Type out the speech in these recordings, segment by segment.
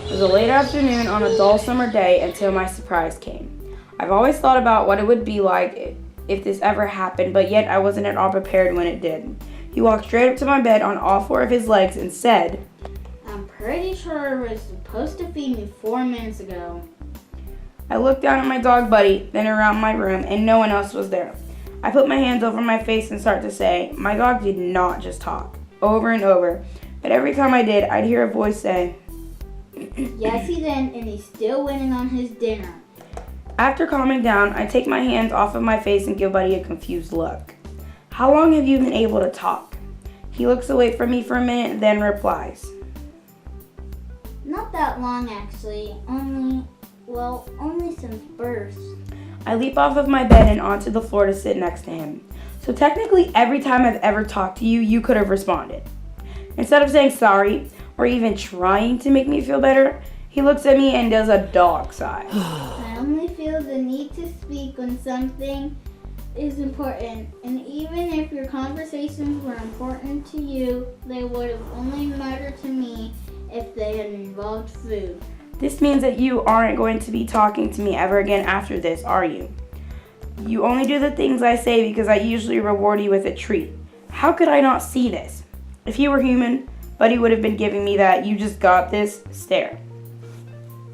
It was a late afternoon on a dull summer day until my surprise came. I've always thought about what it would be like if this ever happened, but yet I wasn't at all prepared when it did. He walked straight up to my bed on all four of his legs and said, "I'm pretty sure it was supposed to feed me 4 minutes ago." I looked down at my dog Buddy, then around my room, and no one else was there. I put my hands over my face and started to say, my dog did not just talk, over and over, but every time I did, I'd hear a voice say, "Yes, he did, and he's still waiting on his dinner." After calming down, I take my hands off of my face and give Buddy a confused look. How long have you been able to talk? He looks away from me for a minute, then replies, Not that long, actually. Only since birth. I leap off of my bed and onto the floor to sit next to him. So technically, every time I've ever talked to you, you could have responded. Instead of saying sorry, or even trying to make me feel better, he looks at me and does a dog sigh. I only feel the need to speak when something is important, and even if your conversations were important to you, they would have only mattered to me if they had involved food. This means that you aren't going to be talking to me ever again after this, are you? You only do the things I say because I usually reward you with a treat. How could I not see this? If he were human, Buddy would have been giving me that "you just got this" stare.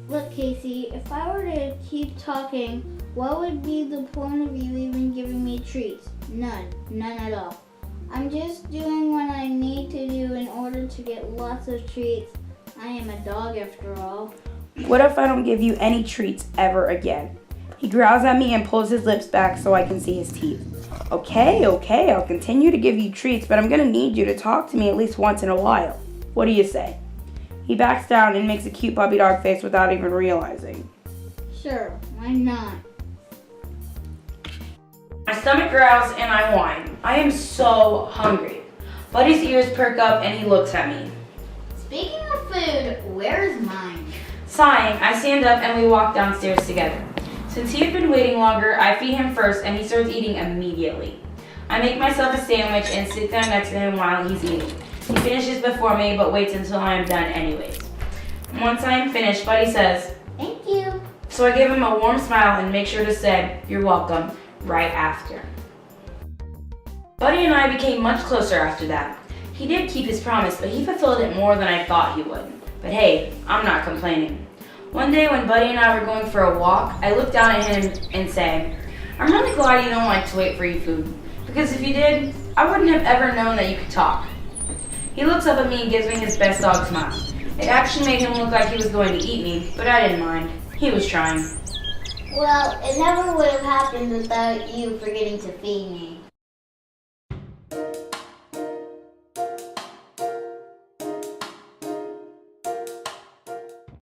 Look, Casey, if I were to keep talking, what would be the point of you even giving me treats? None at all. I'm just doing what I need to do in order to get lots of treats. I am a dog after all. What if I don't give you any treats ever again? He growls at me and pulls his lips back so I can see his teeth. Okay, I'll continue to give you treats, but I'm gonna need you to talk to me at least once in a while. What do you say? He backs down and makes a cute puppy dog face without even realizing. Sure, why not? My stomach growls and I whine. I am so hungry. Buddy's ears perk up and he looks at me. Speaking of food, where's mine? Sighing, I stand up and we walk downstairs together. Since he had been waiting longer, I feed him first and he starts eating immediately. I make myself a sandwich and sit down next to him while he's eating. He finishes before me but waits until I am done anyways. Once I am finished, Buddy says, "Thank you." so I give him a warm smile and make sure to say, "You're welcome," right after. Buddy and I became much closer after that. He did keep his promise, but he fulfilled it more than I thought he would. But hey, I'm not complaining. One day when Buddy and I were going for a walk, I looked down at him and say, "I'm really glad you don't like to wait for your food, because if you did, I wouldn't have ever known that you could talk." He looks up at me and gives me his best dog smile. It actually made him look like he was going to eat me, but I didn't mind. He was trying. Well, it never would have happened without you forgetting to feed me.